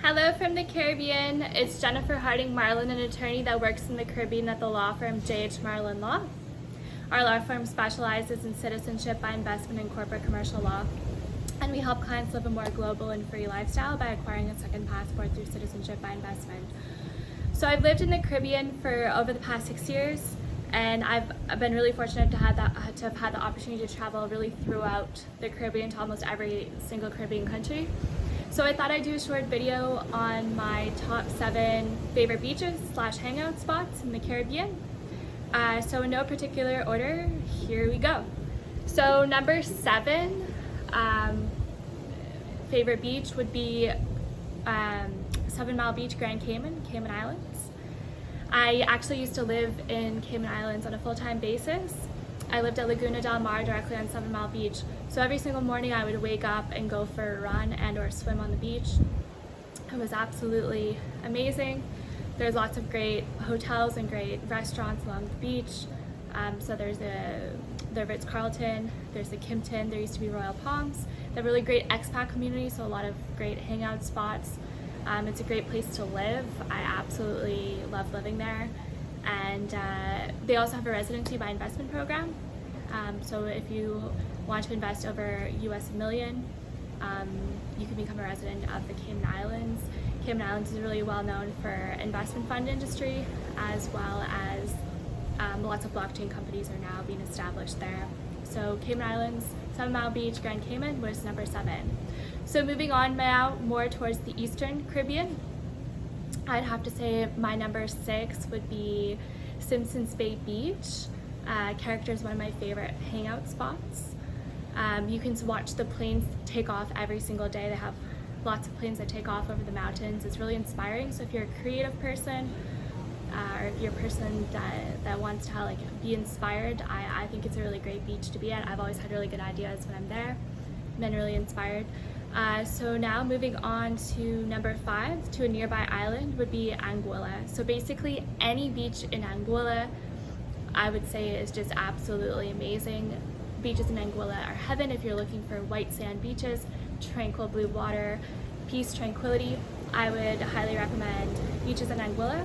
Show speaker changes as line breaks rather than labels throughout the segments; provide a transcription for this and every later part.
Hello from the Caribbean. It's Jennifer Harding Marlin, an attorney that works in the Caribbean at the law firm J.H. Marlin Law. Our law firm specializes in citizenship by investment and corporate commercial law, and we help clients live a more global and free lifestyle by acquiring a second passport through citizenship by investment. So I've lived in the Caribbean for over the past 6 years, and I've been really fortunate to have had the opportunity to travel really throughout the Caribbean to almost every single Caribbean country. So I thought I'd do a short video on my top 7 favorite beaches / hangout spots in the Caribbean. So in no particular order, here we go. So number 7 favorite beach would be 7 Mile Beach, Cayman Islands. I actually used to live in Cayman Islands on a full-time basis. I lived at Laguna del Mar directly on 7 Mile Beach. So every single morning I would wake up and go for a run and or swim on the beach. It was absolutely amazing. There's lots of great hotels and great restaurants along the beach. So there's the Ritz-Carlton, there's the Kimpton, there used to be Royal Palms. They're really great expat community, so a lot of great hangout spots. It's a great place to live. I absolutely love living there. And they also have a residency by investment program. So if you want to invest over US $1 million, you can become a resident of the Cayman Islands. Cayman Islands is really well known for investment fund industry, as well as lots of blockchain companies are now being established there. So Cayman Islands, 7 Mile Beach, Grand Cayman was number 7. So moving on now more towards the Eastern Caribbean, I'd have to say my number 6 would be Simpsons Bay Beach. Character is one of my favorite hangout spots. You can watch the planes take off every single day. They have lots of planes that take off over the mountains. It's really inspiring. So if you're a creative person, or if you're a person that wants to be inspired, I think it's a really great beach to be at. I've always had really good ideas when I'm there. Been really inspired. So now moving on to number 5, to a nearby island, would be Anguilla. So basically any beach in Anguilla, I would say, is just absolutely amazing. Beaches in Anguilla are heaven if you're looking for white sand beaches, tranquil blue water, peace, tranquility. I would highly recommend beaches in Anguilla.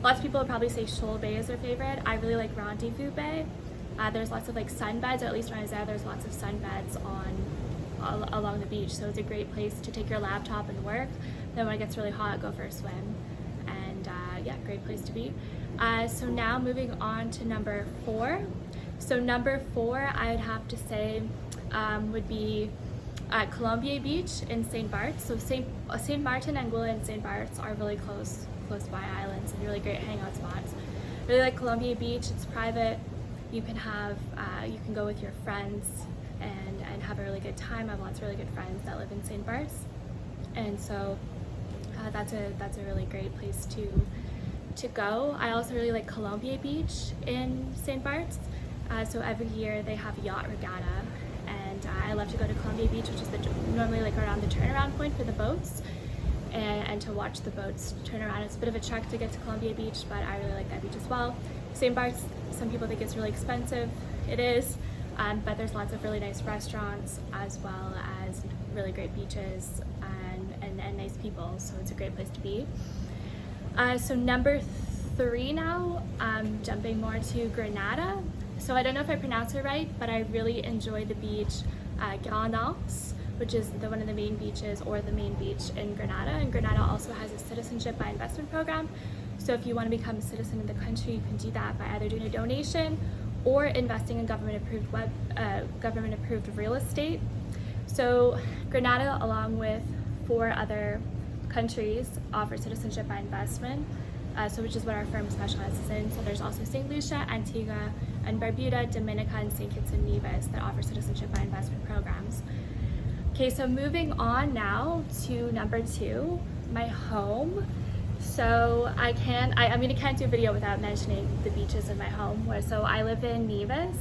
Lots of people would probably say Shoal Bay is their favorite. I really like Rendezvous Bay. There's lots of sunbeds, or at least when I was there, there's lots of sunbeds along the beach. So it's a great place to take your laptop and work. Then when it gets really hot, go for a swim. And yeah, great place to be. So now moving on to number 4. So number 4, I would have to say would be Colombier Beach in St. Barths. So St. Martin, Anguilla, and St. Barths are really close by islands and really great hangout spots. Really like Colombier Beach. It's private. You can go with your friends and have a really good time. I have lots of really good friends that live in St. Barths, and so that's a really great place to go. I also really like Colombier Beach in St. Barths. So every year they have yacht regatta, and I love to go to Colombier Beach, which is normally around the turnaround point for the boats, and to watch the boats turn around. It's a bit of a trek to get to Colombier Beach, but I really like that beach as well. St. Barths, some people think it's really expensive. It is, but there's lots of really nice restaurants, as well as really great beaches and nice people, so it's a great place to be. So number 3 now, jumping more to Grenada. So I don't know if I pronounce it right, but I really enjoy the beach Grenada, which is one of the main beaches, or the main beach in Grenada. And Grenada also has a citizenship by investment program. So if you want to become a citizen of the country, you can do that by either doing a donation or investing in government-approved real estate. So Grenada, along with 4 other countries, offer citizenship by investment, which is what our firm specializes in. So there's also St. Lucia, Antigua and Barbuda, Dominica, and St. Kitts and Nevis that offer citizenship by investment programs. Okay, so moving on now to number 2, my home. So I can't do a video without mentioning the beaches in my home. So I live in Nevis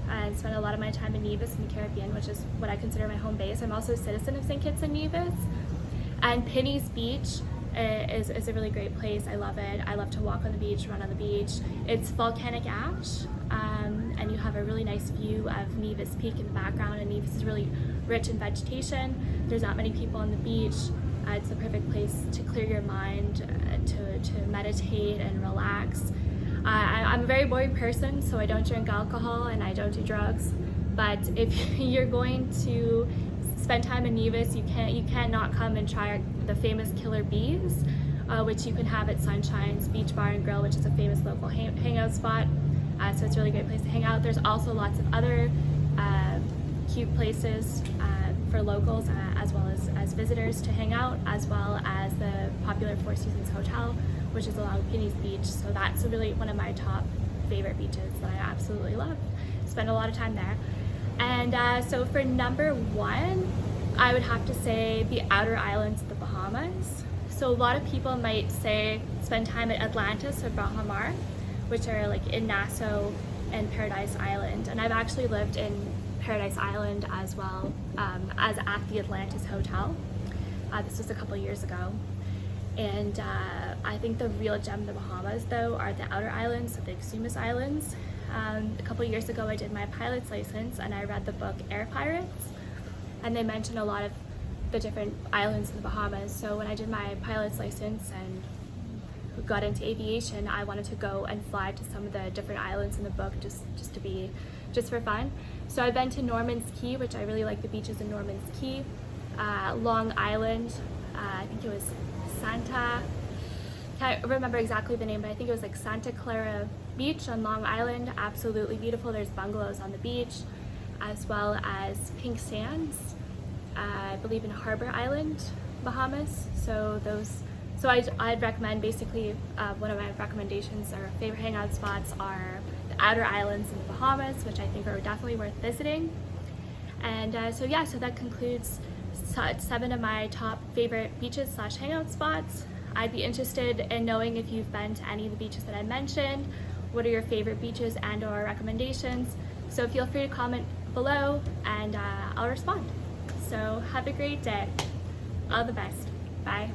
and spend a lot of my time in Nevis in the Caribbean, which is what I consider my home base. I'm also a citizen of St. Kitts and Nevis. And Penny's Beach is a really great place. I love it. I love to walk on the beach, run on the beach. It's volcanic ash, and you have a really nice view of Nevis Peak in the background, and Nevis is really rich in vegetation. There's not many people on the beach. It's the perfect place to clear your mind, to meditate and relax. I'm a very boring person, so I don't drink alcohol and I don't do drugs. But if you're going to spend time in Nevis, you cannot come and try the famous killer bees, which you can have at Sunshine's Beach Bar and Grill, which is a famous local hangout spot. So it's a really great place to hang out. There's also lots of other cute places for locals as well as visitors to hang out, as well as the popular Four Seasons Hotel, which is along Penny's Beach. So that's really one of my top favorite beaches that I absolutely love. Spend a lot of time there. And so for number one, I would have to say the outer islands of the Bahamas. So a lot of people might say spend time at Atlantis or Bahamar, which are like in Nassau and Paradise Island. And I've actually lived in Paradise Island as well as at the Atlantis Hotel. This was a couple years ago. And I think the real gem of the Bahamas, though, are the outer islands, the Exumas Islands. A couple years ago, I did my pilot's license and I read the book Air Pirates. And they mentioned a lot of the different islands in the Bahamas. So when I did my pilot's license and got into aviation, I wanted to go and fly to some of the different islands in the book just for fun. So I've been to Norman's Key, which I really like the beaches in Norman's Key. Long Island, I think it was can't remember exactly the name, but I think it was like Santa Clara Beach on Long Island. Absolutely beautiful. There's bungalows on the beach, as well as Pink Sands, I believe in Harbor Island, Bahamas. So I'd recommend basically one of my recommendations or favorite hangout spots are the outer islands in the Bahamas, which I think are definitely worth visiting. And so that concludes 7 of my top favorite beaches / hangout spots. I'd be interested in knowing if you've been to any of the beaches that I mentioned. What are your favorite beaches and or recommendations? So feel free to comment below and I'll respond. So have a great day. All the best. Bye.